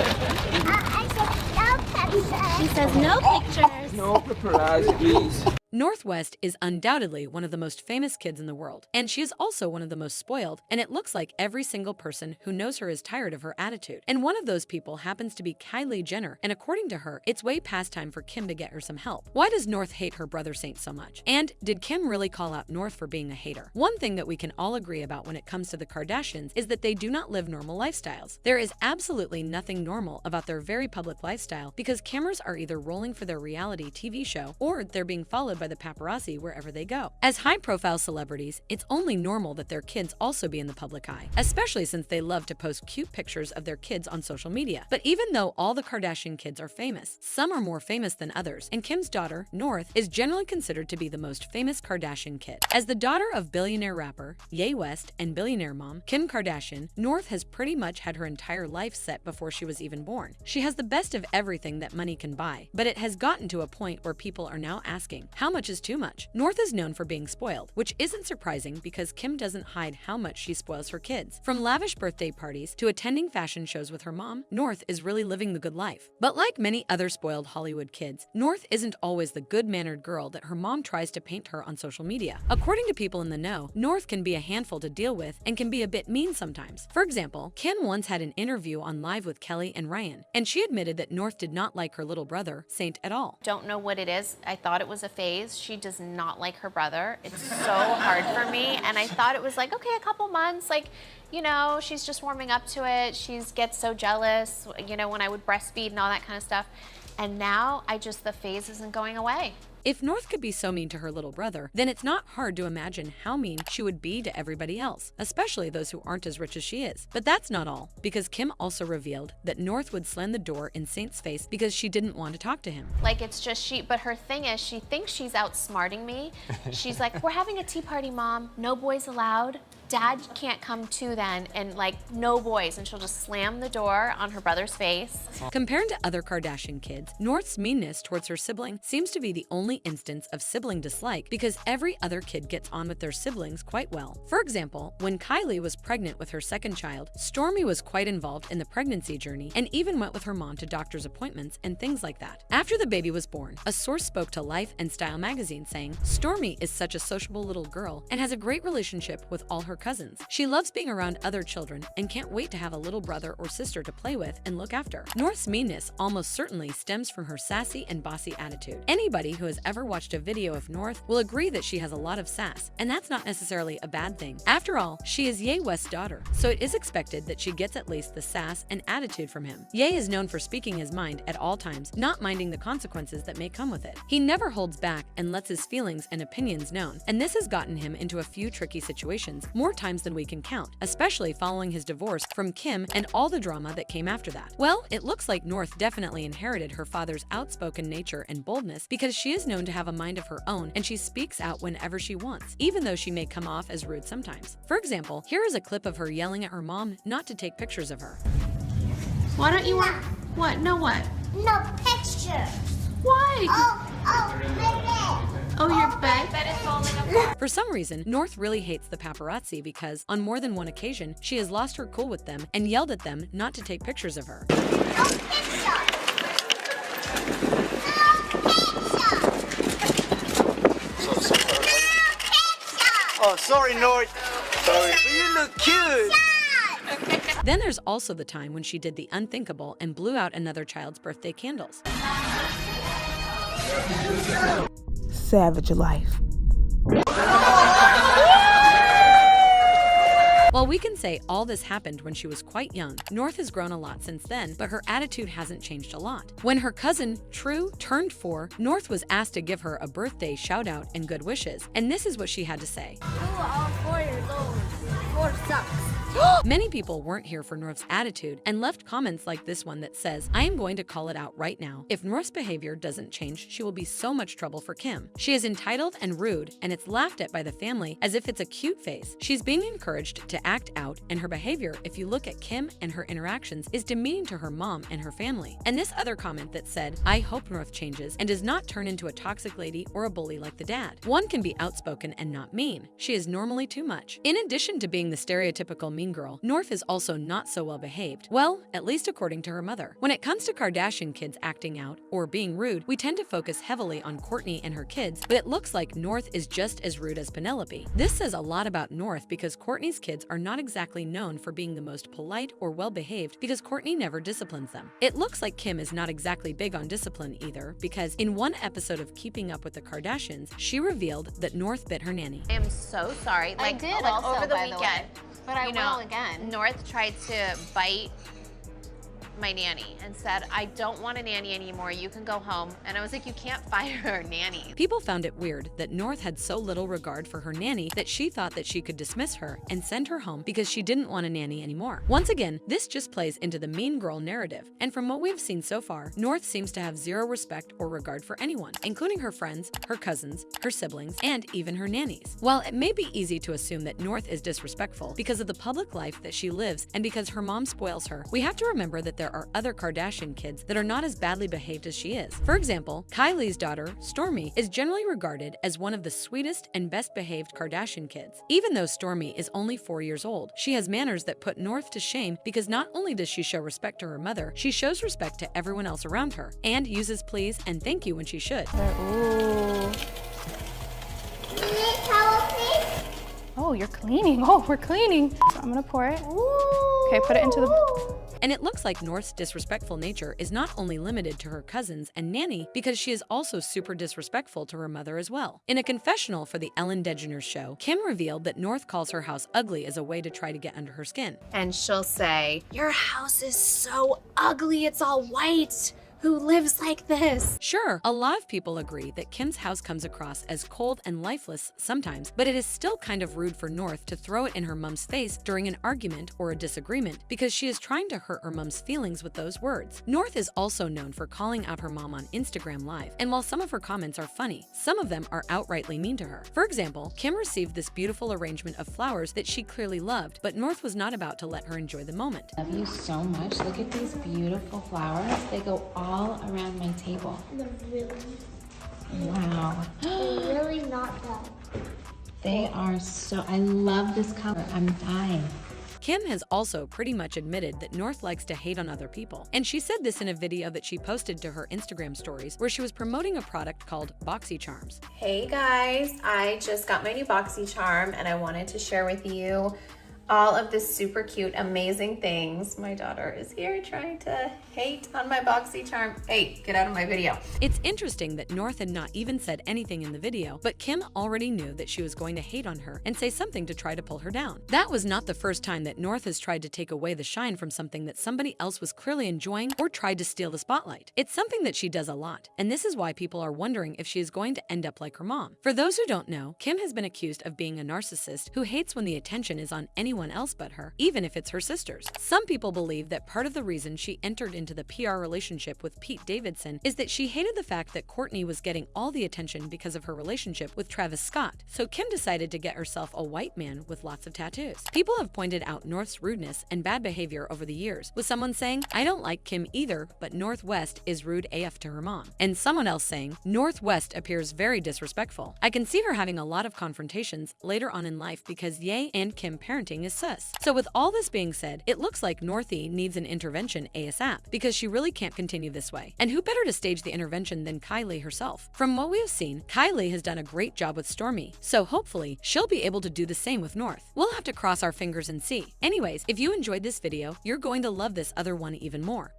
I said no pictures. He says no pictures. No paparazzi, please. Northwest is undoubtedly one of the most famous kids in the world, and she is also one of the most spoiled, and it looks like every single person who knows her is tired of her attitude. And one of those people happens to be Kylie Jenner, and according to her, it's way past time for Kim to get her some help. Why does North hate her brother Saint so much? And did Kim really call out North for being a hater? One thing that we can all agree about when it comes to the Kardashians is that they do not live normal lifestyles. There is absolutely nothing normal about their very public lifestyle because cameras are either rolling for their reality TV show or they're being followed by the paparazzi wherever they go. As high-profile celebrities, it's only normal that their kids also be in the public eye, especially since they love to post cute pictures of their kids on social media. But even though all the Kardashian kids are famous, some are more famous than others, and Kim's daughter, North, is generally considered to be the most famous Kardashian kid. As the daughter of billionaire rapper Ye West and billionaire mom Kim Kardashian, North has pretty much had her entire life set before she was even born. She has the best of everything that money can buy, but it has gotten to a point where people are now asking, how much is too much? North is known for being spoiled, which isn't surprising because Kim doesn't hide how much she spoils her kids. From lavish birthday parties to attending fashion shows with her mom, North is really living the good life. But like many other spoiled Hollywood kids, North isn't always the good-mannered girl that her mom tries to paint her on social media. According to people in the know, North can be a handful to deal with and can be a bit mean sometimes. For example, Kim once had an interview on Live with Kelly and Ryan, and she admitted that North did not like her little brother, Saint, at all. Don't know what it is. I thought it was a phase. She does not like her brother. It's so hard for me. And I thought it was like, okay, a couple months, like, you know, she's just warming up to it. She gets so jealous, you know, when I would breastfeed and all that kind of stuff. And now the phase isn't going away. If North could be so mean to her little brother, then it's not hard to imagine how mean she would be to everybody else, especially those who aren't as rich as she is. But that's not all, because Kim also revealed that North would slam the door in Saint's face because she didn't want to talk to him. Like, it's just but her thing is, she thinks she's outsmarting me. She's like, we're having a tea party, Mom, no boys allowed. Dad can't come too then, and like, no boys, and she'll just slam the door on her brother's face. Compared to other Kardashian kids, North's meanness towards her sibling seems to be the only instance of sibling dislike because every other kid gets on with their siblings quite well. For example, when Kylie was pregnant with her second child, Stormi was quite involved in the pregnancy journey and even went with her mom to doctor's appointments and things like that. After the baby was born, a source spoke to Life and Style magazine saying, Stormi is such a sociable little girl and has a great relationship with all her cousins. She loves being around other children and can't wait to have a little brother or sister to play with and look after. North's meanness almost certainly stems from her sassy and bossy attitude. Anybody who has ever watched a video of North will agree that she has a lot of sass, and that's not necessarily a bad thing. After all, she is Ye West's daughter, so it is expected that she gets at least the sass and attitude from him. Ye is known for speaking his mind at all times, not minding the consequences that may come with it. He never holds back and lets his feelings and opinions known, and this has gotten him into a few tricky situations, more times than we can count, especially following his divorce from Kim and all the drama that came after that. Well, it looks like North definitely inherited her father's outspoken nature and boldness because she is known to have a mind of her own and she speaks out whenever she wants, even though she may come off as rude sometimes. For example, here is a clip of her yelling at her mom not to take pictures of her. Why don't you want what? No what? No pictures. Why? Oh, Oh, your bed is falling apart. For some reason, North really hates the paparazzi because on more than one occasion, she has lost her cool with them and yelled at them not to take pictures of her. no pictures. Oh, sorry, North. Sorry. But you look cute. Then there's also the time when she did the unthinkable and blew out another child's birthday candles. Savage life. While we can say all this happened when she was quite young, North has grown a lot since then, but her attitude hasn't changed a lot. When her cousin, True, turned 4, North was asked to give her a birthday shout-out and good wishes, and this is what she had to say. I'm 4 years old. 4 sucks. Many people weren't here for North's attitude and left comments like this one that says, I am going to call it out right now. If North's behavior doesn't change, she will be so much trouble for Kim. She is entitled and rude, and it's laughed at by the family as if it's a cute face. She's being encouraged to act out, and her behavior, if you look at Kim and her interactions, is demeaning to her mom and her family. And this other comment that said, I hope North changes and does not turn into a toxic lady or a bully like the dad. One can be outspoken and not mean. She is normally too much. In addition to being the stereotypical mean girl, North is also not so well behaved. Well, at least according to her mother. When it comes to Kardashian kids acting out or being rude, we tend to focus heavily on Kourtney and her kids, but it looks like North is just as rude as Penelope. This says a lot about North because Kourtney's kids are not exactly known for being the most polite or well-behaved because Kourtney never disciplines them. It looks like Kim is not exactly big on discipline either because in one episode of Keeping Up with the Kardashians, she revealed that North bit her nanny. I am so sorry. I did also, over the by the weekend. way. But I you know, will again. North tried to bite my nanny and said, I don't want a nanny anymore, you can go home. And I was like, you can't fire a nanny. People found it weird that North had so little regard for her nanny that she thought that she could dismiss her and send her home because she didn't want a nanny anymore. Once again, this just plays into the mean girl narrative. And from what we've seen so far, North seems to have zero respect or regard for anyone, including her friends, her cousins, her siblings, and even her nannies. While it may be easy to assume that North is disrespectful because of the public life that she lives and because her mom spoils her, we have to remember that there are other Kardashian kids that are not as badly behaved as she is. For example, Kylie's daughter, Stormi, is generally regarded as one of the sweetest and best behaved Kardashian kids. Even though Stormi is only 4 years old, she has manners that put North to shame because not only does she show respect to her mother, she shows respect to everyone else around her and uses please and thank you when she should. Ooh. You need towel, please? Oh, you're cleaning. Oh, we're cleaning. So I'm gonna pour it. Okay, put it into the... And it looks like North's disrespectful nature is not only limited to her cousins and nanny because she is also super disrespectful to her mother as well. In a confessional for the Ellen DeGeneres show, Kim revealed that North calls her house ugly as a way to try to get under her skin. And she'll say, your house is so ugly, it's all white. Who lives like this? Sure, a lot of people agree that Kim's house comes across as cold and lifeless sometimes, but it is still kind of rude for North to throw it in her mom's face during an argument or a disagreement because she is trying to hurt her mom's feelings with those words. North is also known for calling out her mom on Instagram Live, and while some of her comments are funny, some of them are outrightly mean to her. For example, Kim received this beautiful arrangement of flowers that she clearly loved, but North was not about to let her enjoy the moment. Love you so much. Look at these beautiful flowers. They go all around my table. They're really, Wow. they're really not bad. They are so, I love this color. I'm dying. Kim has also pretty much admitted that North likes to hate on other people. And she said this in a video that she posted to her Instagram stories where she was promoting a product called BoxyCharms. Hey guys, I just got my new BoxyCharm and I wanted to share with you all of the super cute, amazing things. My daughter is here trying to hate on my BoxyCharm. Hey, get out of my video. It's interesting that North had not even said anything in the video, but Kim already knew that she was going to hate on her and say something to try to pull her down. That was not the first time that North has tried to take away the shine from something that somebody else was clearly enjoying or tried to steal the spotlight. It's something that she does a lot, and this is why people are wondering if she is going to end up like her mom. For those who don't know, Kim has been accused of being a narcissist who hates when the attention is on anyone else but her, even if it's her sisters. Some people believe that part of the reason she entered into the PR relationship with Pete Davidson is that she hated the fact that Kourtney was getting all the attention because of her relationship with Travis Scott. So Kim decided to get herself a white man with lots of tattoos. People have pointed out North's rudeness and bad behavior over the years, with someone saying, I don't like Kim either, but Northwest is rude AF to her mom. And someone else saying, Northwest appears very disrespectful. I can see her having a lot of confrontations later on in life because Ye and Kim parenting is sus. So with all this being said, it looks like Northie needs an intervention ASAP because she really can't continue this way. And who better to stage the intervention than Kylie herself? From what we have seen, Kylie has done a great job with Stormi, so hopefully she'll be able to do the same with North. We'll have to cross our fingers and see. Anyways, if you enjoyed this video, you're going to love this other one even more.